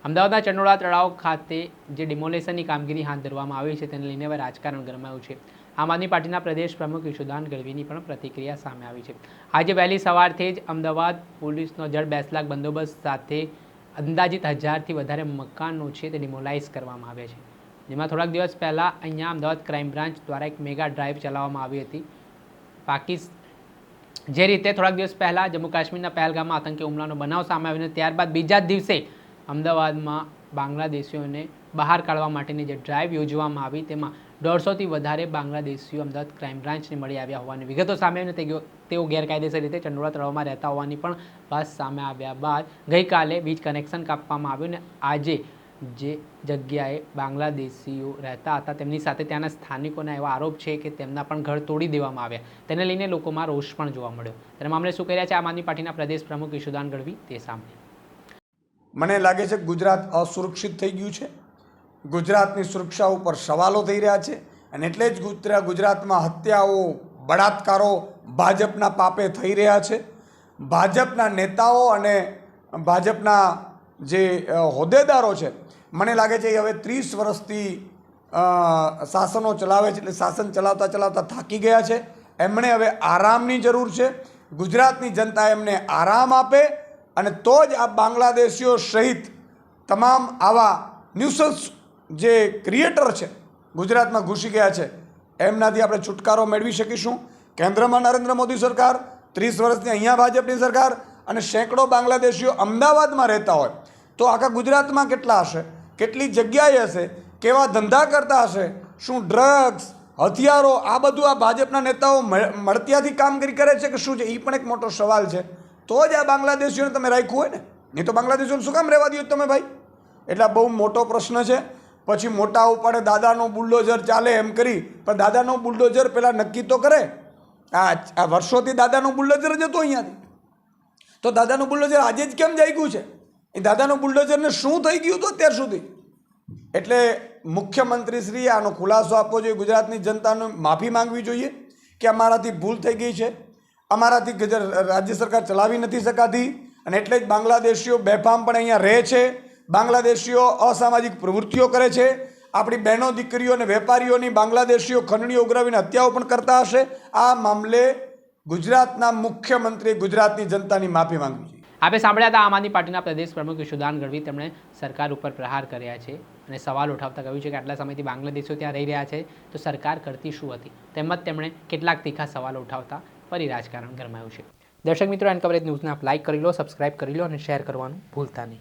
અમદાવાદના ચંડોળા તળાવ ખાતે જે ડિમોલેશનની કામગીરી હાથ ધરવામાં આવી છે તેને લઈને હવે રાજકારણ ગરમાયું છે। આમ આદમી પાર્ટીના પ્રદેશ પ્રમુખ ઈશુદાન ગઢવીની પણ પ્રતિક્રિયા સામે આવી છે। આજે વહેલી સવારથી જ અમદાવાદ પોલીસનો જડ 2 લાખ બંદોબસ્ત સાથે અંદાજિત 1000થી વધારે મકાનો છે તે ડિમોલાઇઝ કરવામાં આવ્યા છે, જેમાં થોડાક દિવસ પહેલાં અહીંયા અમદાવાદ ક્રાઇમ બ્રાન્ચ દ્વારા એક મેગા ડ્રાઈવ ચલાવવામાં આવી હતી। જે રીતે થોડાક દિવસ પહેલાં જમ્મુ કાશ્મીરના પહેલગામમાં આતંકી હુમલાનો બનાવ સામે આવ્યો, ત્યારબાદ બીજા જ દિવસે અમદાવાદમાં બાંગ્લાદેશીઓને બહાર કાઢવા માટેની જે ડ્રાઈવ યોજવામાં આવી તેમાં 150થી વધારે બાંગ્લાદેશીઓ અમદાવાદ ક્રાઇમ બ્રાન્ચને મળી આવ્યા હોવાની વિગતો સામે આવી। તેઓ ગેરકાયદેસર રીતે ચંડોળા તળાવમાં રહેતા હોવાની પણ વાત સામે આવ્યા બાદ ગઈકાલે વીજ કનેક્શન કાપવામાં આવ્યું અને આજે જે જગ્યાએ બાંગ્લાદેશીઓ રહેતા હતા તેમની સાથે ત્યાંના સ્થાનિકોના એવા આરોપ છે કે તેમના પણ ઘર તોડી દેવામાં આવ્યા, તેને લઈને લોકોમાં રોષ પણ જોવા મળ્યો। ત્યારે મામલે શું કહી રહ્યા છે આમ આદમી પાર્ટીના પ્રદેશ પ્રમુખ ઈશુદાન ગઢવી તે સામે। મને લાગે છે ગુજરાત અસુરક્ષિત થઈ ગયું છે, ગુજરાતની સુરક્ષા ઉપર સવાલો થઈ રહ્યા છે અને એટલે જ ગુજરાતમાં હત્યાઓ, બળાત્કારો ભાજપના પાપે થઈ રહ્યા છે। ભાજપના નેતાઓ અને ભાજપના જે હોદ્દેદારો છે, મને લાગે છે કે હવે 30 વર્ષથી શાસનો ચલાવે છે, એટલે શાસન ચલાવતા ચલાવતા થાકી ગયા છે। એમણે હવે આરામની જરૂર છે। ગુજરાતની જનતા એમને આરામ આપે અને તો જ આ બાંગ્લાદેશીઓ સહિત તમામ આવા ન્યુસન્સ જે ક્રિએટર છે ગુજરાતમાં ઘૂસી ગયા છે એમનાથી આપણે છુટકારો મેળવી શકીશું। કેન્દ્રમાં નરેન્દ્ર મોદી સરકાર, 30 વર્ષની અહીંયા ભાજપની સરકાર અને સેંકડો બાંગ્લાદેશીઓ અમદાવાદમાં રહેતા હોય તો આખા ગુજરાતમાં કેટલા હશે, કેટલી જગ્યાએ હશે, કેવા ધંધા કરતા હશે, શું ડ્રગ્સ, હથિયારો આ બધું આ ભાજપના નેતાઓ મળતિયાથી કામગીરી કરે છે કે શું છે, એ પણ એક મોટો સવાલ છે। તો જ આ બાંગ્લાદેશીઓને તમે રાખ્યું હોય ને, નહીં તો બાંગ્લાદેશીઓને શું કામ રહેવા દો તમે ભાઈ? એટલે બહુ મોટો પ્રશ્ન છે। પછી મોટા ઉપાડે દાદાનો બુલડોઝર ચાલે એમ કરી, પણ દાદાનો બુલડોઝર પહેલાં નક્કી તો કરે। આ વર્ષોથી દાદાનું બુલડોઝર જ હતું અહીંયાથી, તો દાદાનું બુલડોઝર આજે જ કેમ જાગ્યું છે? એ દાદાનું બુલડોઝરને શું થઈ ગયું હતું અત્યાર સુધી? એટલે મુખ્યમંત્રીશ્રીએ આનો ખુલાસો આપવો જોઈએ, ગુજરાતની જનતાને માફી માંગવી જોઈએ કે અમારાથી ભૂલ થઈ ગઈ છે, અમારાથી રાજ્ય સરકાર ચલાવી નથી શકાતી અને એટલે જ બાંગ્લાદેશીઓ બેફામ પણ અહીંયા રહે છે, બાંગ્લાદેશીઓ અસામાજિક પ્રવૃત્તિઓ કરે છે, આપણી બહેનો દીકરીઓ અને વેપારીઓની બાંગ્લાદેશીઓ ખંડણીઓ ઉઘરાવીને હત્યાઓ પણ કરતા હશે। આ મામલે ગુજરાતના મુખ્યમંત્રી ગુજરાતની જનતાની માફી માંગવી જોઈએ। આપણે સાંભળ્યા હતા આમ આદમી પાર્ટીના પ્રદેશ પ્રમુખ ઈશુદાન ગઢવી, તેમણે સરકાર ઉપર પ્રહાર કર્યા છે અને સવાલ ઉઠાવતા કહ્યું છે કે આટલા સમયથી બાંગ્લાદેશીઓ ત્યાં રહી રહ્યા છે તો સરકાર કરતી શું હતી, તેમજ તેમણે કેટલાક તીખા સવાલો ઉઠાવતા ફરી રાજકારણ ગરમાયું છે। દર્શક મિત્રો, એન કવરેજ ન્યૂઝને આપ લાઇક કરી લો, સબસ્ક્રાઇબ કરી લો અને શેર કરવાનું ભૂલતા નહીં।